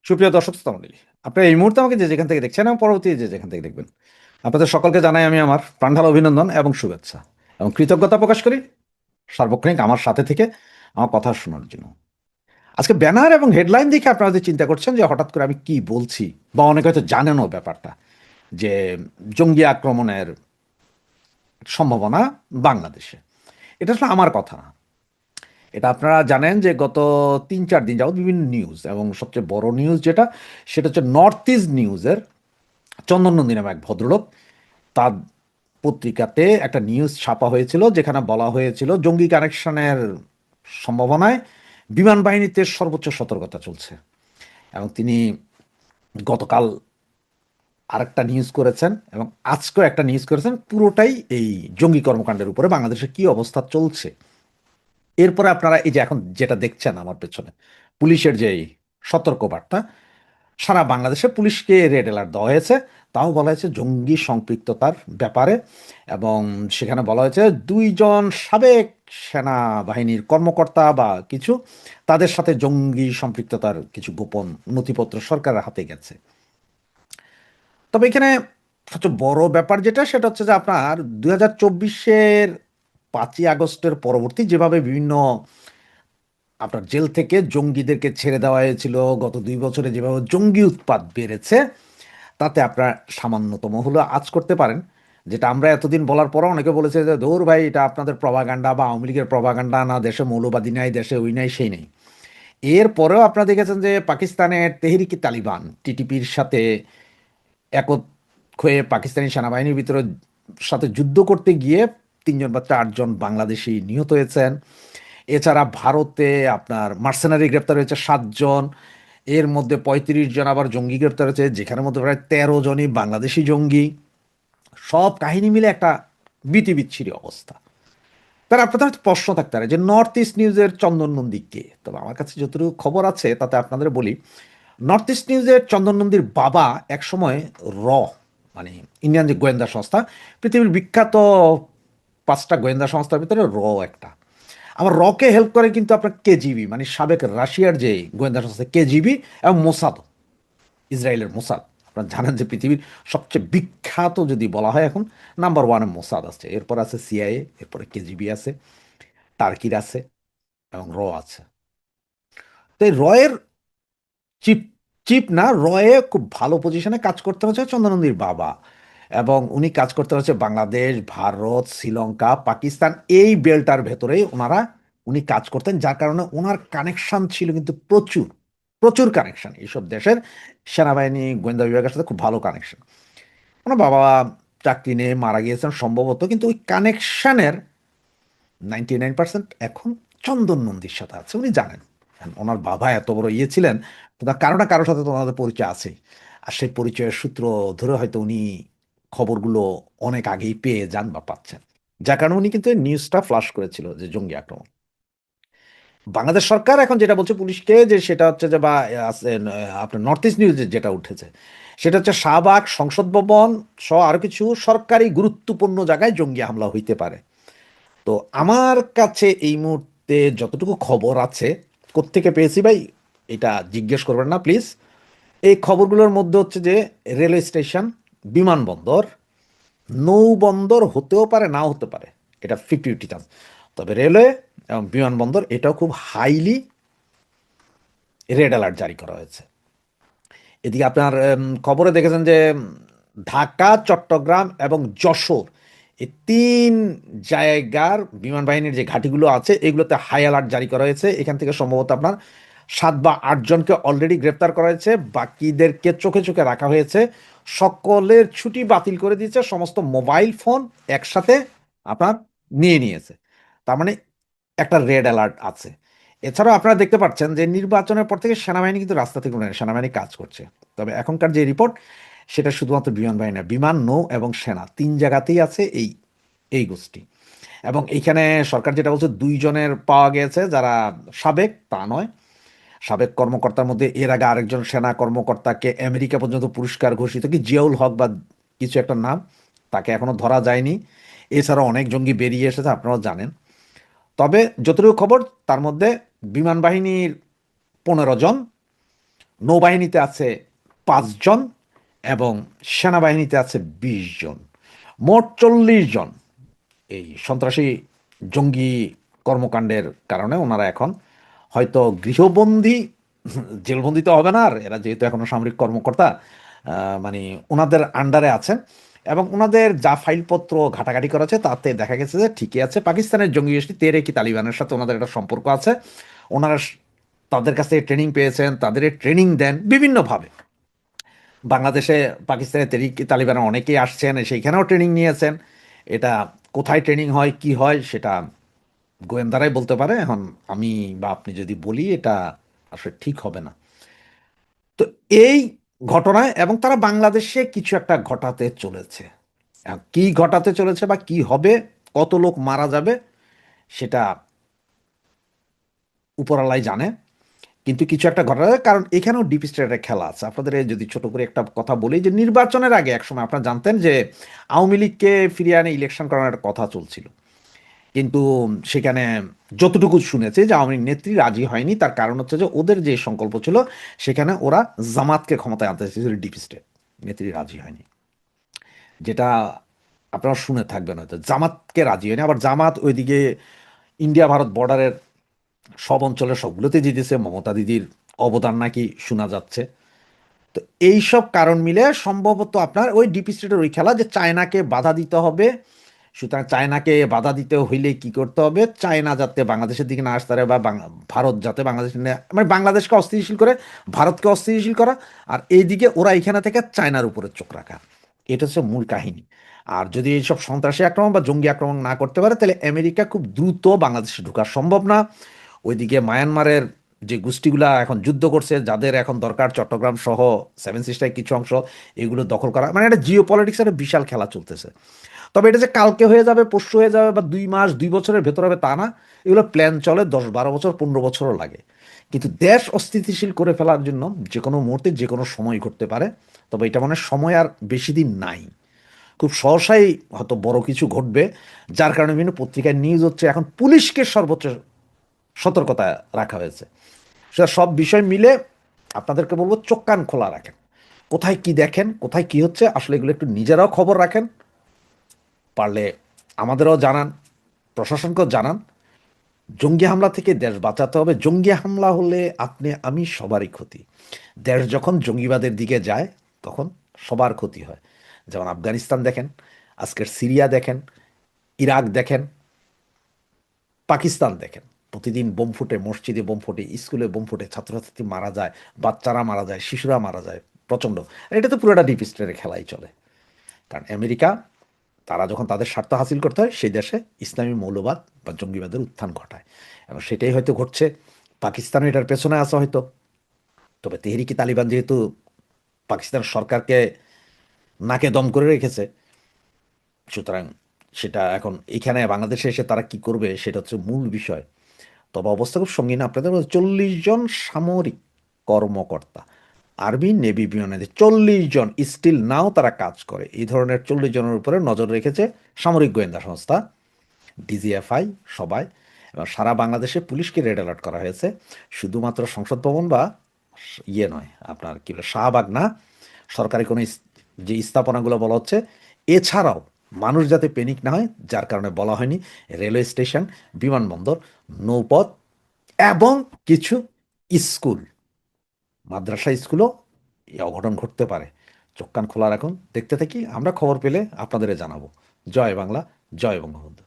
সুপ্রিয় দর্শক মণ্ডলী, আপনারা এই মুহূর্তে আমাকে যে যেখান থেকে দেখছেন এবং পরবর্তী যে যেখান থেকে দেখবেন, আপনাদের সকলকে জানাই আমি আমার প্রাণঢালা অভিনন্দন এবং শুভেচ্ছা এবং কৃতজ্ঞতা প্রকাশ করি সার্বক্ষণিক আমার সাথে থেকে আমার কথা শোনার জন্য। আজকে ব্যানার এবং হেডলাইন দেখে আপনারা যে চিন্তা করছেন যে হঠাৎ করে আমি কি বলছি, বা অনেকে হয়তো জানেনও ব্যাপারটা, যে জঙ্গি আক্রমণের সম্ভাবনা বাংলাদেশে, এটা আসলে আমার কথা না। এটা আপনারা জানেন যে গত 3-4 দিন যাবত বিভিন্ন নিউজ, এবং সবচেয়ে বড় নিউজ যেটা, সেটা হচ্ছে নর্থ ইস্ট নিউজের চন্দন নন্দী নামে এক ভদ্রলোক, তার পত্রিকাতে একটা নিউজ ছাপা হয়েছিল যেখানে বলা হয়েছিল জঙ্গি কানেকশনের সম্ভাবনায় বিমান বাহিনীতে সর্বোচ্চ সতর্কতা চলছে। এবং তিনি গতকাল আরেকটা নিউজ করেছেন এবং আজকেও একটা নিউজ করেছেন, পুরোটাই এই জঙ্গি কর্মকাণ্ডের উপরে বাংলাদেশে কি অবস্থা চলছে। এরপরে আপনারা এই যে এখন যেটা দেখছেন আমার পেছনে, পুলিশের যে সতর্কবার্তা, সারা বাংলাদেশে পুলিশকে রেড অ্যালার্ট দেওয়া হয়েছে। তাও বলা হয়েছে জঙ্গি সম্পৃক্ততার ব্যাপারে, এবং সেখানে বলা হয়েছে 2 জন সাবেক সেনাবাহিনীর কর্মকর্তা বা কিছু, তাদের সাথে জঙ্গি সম্পৃক্ততার কিছু গোপন নথিপত্র সরকারের হাতে গেছে। তবে এখানে সবচেয়ে বড় ব্যাপার যেটা, সেটা হচ্ছে যে আপনার 2024-এর 5ই আগস্টের পরবর্তী যেভাবে বিভিন্ন আপনার জেল থেকে জঙ্গিদেরকে ছেড়ে দেওয়া হয়েছিল, গত 2 বছরে যেভাবে জঙ্গি উৎপাত বেড়েছে, তাতে আপনারা সামান্যতম হলেও আঁচ করতে পারেন। যেটা আমরা এতদিন বলার পরও অনেকে বলেছে যে ধুর ভাই, এটা আপনাদের প্রভাগান্ডা বা আওয়ামী লীগের প্রভাগান্ডা, না দেশে মৌলবাদী নাই, দেশে ওই নাই সেই নেই। এরপরেও আপনারা দেখেছেন যে পাকিস্তানের তেহরিকি তালিবান টিটিপির সাথে একত হয়ে পাকিস্তানি সেনাবাহিনীর ভিতরে সাথে যুদ্ধ করতে গিয়ে 3 জন বা 4 জন বাংলাদেশি নিহত হয়েছেন। এছাড়া ভারতে আপনার মার্সেনারি গ্রেপ্তার হয়েছে 7 জন, এর মধ্যে 35 জন আবার জঙ্গি গ্রেপ্তার হয়েছে, যেখানের মধ্যে প্রায় 13 জনই বাংলাদেশি জঙ্গি। সব কাহিনী মিলে একটা বিতিবিচ্ছিরি অবস্থা। তার আপনাদের হয়তো প্রশ্ন থাকতে পারে যে নর্থ ইস্ট নিউজের চন্দন নন্দী কে। তবে আমার কাছে যতটুকু খবর আছে তাতে আপনাদের বলি, নর্থ ইস্ট নিউজের চন্দন নন্দীর বাবা একসময় র, মানে ইন্ডিয়ান যে গোয়েন্দা সংস্থা, পৃথিবীর বিখ্যাত 5টা গোয়েন্দা সংস্থার ভিতরে র একটা। আবার রকে হেল্প করে কিন্তু আপনার কেজিবি, মানে সাবেক রাশিয়ার যে গোয়েন্দা সংস্থা কেজিবি, এবং মোসাদ, ইসরায়েলের মোসাদ। আপনারা জানেন যে পৃথিবীর সবচেয়ে বিখ্যাত যদি বলা হয় এখন, নাম্বার 1-এ মোসাদ আছে, এরপর আছে সিআইএ, এরপরে কেজিবি আছে, টার্কির আছে, এবং র আছে। তো এই রয়ের চিপ চিপ না, রয়ে খুব ভালো পজিশনে কাজ করতে হচ্ছে চন্দ্রনন্দীর বাবা, এবং উনি কাজ করতে হচ্ছে বাংলাদেশ, ভারত, শ্রীলঙ্কা, পাকিস্তান, এই বেলটার ভেতরেই উনি কাজ করতেন, যার কারণে ওনার কানেকশন ছিল কিন্তু প্রচুর, প্রচুর কানেকশন এইসব দেশের সেনাবাহিনী গোয়েন্দা বিভাগের সাথে, খুব ভালো কানেকশন। ওনার বাবা চাকরি নিয়ে মারা গিয়েছেন সম্ভবত, কিন্তু ওই কানেকশনের 99% এখন চন্দন নন্দীর সাথে আছে, উনি জানেন। ওনার বাবা এত বড় ইয়ে ছিলেন, তো তার কারো না কারোর সাথে তো ওনাদের পরিচয় আছেই। আর সেই পরিচয়ের সূত্র ধরে হয়তো উনি খবরগুলো অনেক আগেই পেয়ে যান বা পাচ্ছেন, যার কারণে উনি কিন্তু নিউজটা ফ্লাশ করেছিল যে জঙ্গি আক্রমণ। বাংলাদেশ সরকার এখন যেটা বলছে পুলিশকে, যে সেটা হচ্ছে যে, বা আছে, আপনার নর্থ ইস্ট নিউজে যেটা উঠেছে, সেটা হচ্ছে শাহবাগ, সংসদ ভবন সহ আরো কিছু সরকারি গুরুত্বপূর্ণ জায়গায় জঙ্গি হামলা হইতে পারে। তো আমার কাছে এই মুহূর্তে যতটুকু খবর আছে, কোত্থেকে পেয়েছি ভাই এটা জিজ্ঞেস করবেন না প্লিজ। এই খবরগুলোর মধ্যে হচ্ছে যে রেলওয়ে স্টেশন, বিমানবন্দর, নৌবন্দর হতেও পারে, নাও হতে পারে, এটা 50-50 চান্স। তবে রেলওয়ে এবং বিমানবন্দর এটাও খুব হাইলি রেড অ্যালার্ট জারি করা হয়েছে। এদিকে আপনার খবরে দেখেছেন যে ঢাকা, চট্টগ্রাম এবং যশোর, এই 3 জায়গার বিমান বাহিনীর যে ঘাঁটিগুলো আছে এগুলোতে হাই অ্যালার্ট জারি করা হয়েছে। এখান থেকে সম্ভবত আপনার 7 বা 8 জনকে অলরেডি গ্রেপ্তার করা হয়েছে, বাকিদেরকে চোখে চোখে রাখা হয়েছে। সকলের ছুটি বাতিল করে দিয়েছে, সমস্ত মোবাইল ফোন একসাথে আপনার নিয়ে নিয়েছে। তার মানে একটা রেড অ্যালার্ট আছে। এছাড়াও আপনারা দেখতে পাচ্ছেন যে নির্বাচনের পর থেকে সেনাবাহিনী কিন্তু রাস্তা থেকে উঠে, সেনাবাহিনী কাজ করছে। তবে এখনকার যে রিপোর্ট, সেটা শুধুমাত্র বিমান বাহিনী না, বিমান, নৌ এবং সেনা 3 জায়গাতেই আছে এই এই গোষ্ঠী। এবং এইখানে সরকার যেটা বলছে 2 জনের পাওয়া গেছে যারা সাবেক, তা নয়, সাবেক কর্মকর্তার মধ্যে এর আগে আরেকজন সেনা কর্মকর্তাকে আমেরিকা পর্যন্ত পুরস্কার ঘোষিত, কি জিয়াউল হক বা কিছু একটা নাম, তাকে এখনো ধরা যায়নি। এছাড়াও অনেক জঙ্গি বেরিয়ে এসেছে, আপনারাও জানেন। তবে যতটুকু খবর, তার মধ্যে বিমান বাহিনীর 15 জন, নৌবাহিনীতে আছে 5 জন এবং সেনাবাহিনীতে আছে 20 জন, মোট 40 জন। এই সন্ত্রাসী জঙ্গি কর্মকাণ্ডের কারণে ওনারা এখন হয়তো গৃহবন্দী, জেলবন্দি তো হবে না, আর এরা যেহেতু এখনো সামরিক কর্মকর্তা, মানে ওনাদের আন্ডারে আছেন। এবং ওনাদের যা ফাইলপত্র ঘাটাঘাটি করা আছে তাতে দেখা গেছে যে ঠিকই আছে, পাকিস্তানের জঙ্গি গোষ্ঠী তেহরিক তালিবানের সাথে ওনাদের একটা সম্পর্ক আছে। ওনারা তাদের কাছ থেকে ট্রেনিং পেয়েছেন, তাদের ট্রেনিং দেন বিভিন্নভাবে। বাংলাদেশে পাকিস্তানের তেহরিক তালিবানের অনেকেই আসছেন, সেইখানেও ট্রেনিং নিয়েছেন। এটা কোথায় ট্রেনিং হয় কি হয় সেটা গোয়েন্দারাই বলতে পারে। এখন আমি বা আপনি যদি বলি এটা আসলে ঠিক হবে না। তো এই ঘটনায় এবং তারা বাংলাদেশে কিছু একটা ঘটাতে চলেছে। এখন কি ঘটাতে চলেছে বা কি হবে, কত লোক মারা যাবে, সেটা উপরালাই জানে। কিন্তু কিছু একটা ঘটনা, কারণ এখানেও ডিপ স্টেটের খেলা আছে। আপনাদের যদি ছোট করে একটা কথা বলি, যে নির্বাচনের আগে একসময় আপনারা জানতেন যে আওয়ামী লীগকে ফিরিয়ে আনে ইলেকশন করার একটা কথা চলছিল, কিন্তু সেখানে যতটুকু শুনেছি যে আওয়ামী লীগ নেত্রী রাজি হয়নি। তার কারণ হচ্ছে যে ওদের যে সংকল্প ছিল সেখানে ওরা জামাতকে ক্ষমতায় আনতে চেয়েছিল, ডিপ স্টেট নেত্রী রাজি হয়নি, যেটা আপনারা শুনে থাকবেন হয়তো। জামাতকে রাজি হয়নি, আবার জামাত ওইদিকে ইন্ডিয়া ভারত বর্ডারের সব অঞ্চলে সবগুলোতে জিতেছে, মমতা দিদির অবদান নাকি শোনা যাচ্ছে। তো এইসব কারণ মিলে সম্ভবত আপনার ওই ডিপ স্টেটের ওই খেলা, যে চায়নাকে বাধা দিতে হবে। সুতরাং চায়নাকে বাধা দিতে হইলে কি করতে হবে, চায়না যাতে বাংলাদেশের দিকে না আসতে পারে, বা ভারত যাতে বাংলাদেশের মানে বাংলাদেশকে অস্থিতিশীল করে ভারতকে অস্থিতিশীল করা, আর এইদিকে ওরা এখানে থেকে চায়নার উপরে চোখ রাখা। এটা হচ্ছে মূল কাহিনী। আর যদি এইসব সন্ত্রাসী আক্রমণ বা জঙ্গি আক্রমণ না করতে পারে, তাহলে আমেরিকা খুব দ্রুত বাংলাদেশে ঢোকা সম্ভব না। ওইদিকে মায়ানমারের যে গোষ্ঠীগুলা এখন যুদ্ধ করছে, যাদের এখন দরকার চট্টগ্রাম সহ সেভেন সিস্টার কিছু অংশ এগুলো দখল করা, মানে একটা জিও পলিটিক্স একটা বিশাল খেলা চলতেছে। তবে এটা যে কালকে হয়ে যাবে, পরশু হয়ে যাবে, বা 2 মাস 2 বছরের ভেতর হবে তা না। এগুলো প্ল্যান চলে 10-12 বছর, 15 বছরও লাগে। কিন্তু দেশ অস্থিতিশীল করে ফেলার জন্য যে কোনো মুহূর্তে যে কোনো সময় ঘটতে পারে। তবে এটা মানে সময় আর বেশি দিন নাই, খুব সহসাই হয়তো বড় কিছু ঘটবে। যার কারণে বিভিন্ন পত্রিকায় নিউজ হচ্ছে এখন পুলিশকে সর্বোচ্চ সতর্কতা রাখা হয়েছে। সেটা সব বিষয় মিলে আপনাদেরকে বলবো চোখ কান খোলা রাখেন, কোথায় কি দেখেন, কোথায় কি হচ্ছে, আসলে এগুলো একটু নিজেরাও খবর রাখেন, পারলে আমাদেরও জানান, প্রশাসনকেও জানান। জঙ্গি হামলা থেকে দেশ বাঁচাতে হবে। জঙ্গি হামলা হলে আপনি আমি সবারই ক্ষতি। দেশ যখন জঙ্গিবাদের দিকে যায় তখন সবার ক্ষতি হয়। যেমন আফগানিস্তান দেখেন, আজকের সিরিয়া দেখেন, ইরাক দেখেন, পাকিস্তান দেখেন। প্রতিদিন বোম ফুটে, মসজিদে বোম ফুটে, স্কুলে বোম ফুটে, ছাত্রছাত্রী মারা যায়, বাচ্চারা মারা যায়, শিশুরা মারা যায় প্রচণ্ড। এটা তো পুরোটা ডিপ স্টেটের খেলাই চলে। কারণ আমেরিকা, তারা যখন তাদের স্বার্থ হাসিল করতে হয় সেই দেশে ইসলামী মৌলবাদ বা জঙ্গিবাদের উত্থান ঘটায়, এবং সেটাই হয়তো ঘটছে। পাকিস্তানও এটার পেছনে আছে হয়তো। তবে তেহরিকি তালিবান যেহেতু পাকিস্তান সরকারকে নাকে দম করে রেখেছে, সুতরাং সেটা এখন এখানে বাংলাদেশে এসে তারা কি করবে সেটা হচ্ছে মূল বিষয়। তবে অবস্থা খুব সঙ্গীন। আপনাদের 40 জন সামরিক কর্মকর্তা, আর্মি নেভি বিমানে 40 জন স্টিল নাও তারা কাজ করে। এই ধরনের 40 জনের উপরে নজর রেখেছে সামরিক গোয়েন্দা সংস্থা, ডিজিএফআই, সবাই। এবং সারা বাংলাদেশে পুলিশকে রেড অ্যালার্ট করা হয়েছে। শুধুমাত্র সংসদ ভবন বা ইয়ে নয়, আপনার কি বলে শাহবাগ না, সরকারি কোনো যে স্থাপনাগুলো বলা হচ্ছে, এছাড়াও মানুষ যাতে প্যানিক না হয় যার কারণে বলা হয়নি, রেলওয়ে স্টেশন, বিমানবন্দর, নৌপথ এবং কিছু স্কুল, মাদ্রাসা স্কুলও এই অঘটন ঘটতে পারে। চোখ কান খোলা রাখুন, দেখতে থাকি, আমরা খবর পেলে আপনাদের জানাবো। জয় বাংলা, জয় বঙ্গবন্ধু।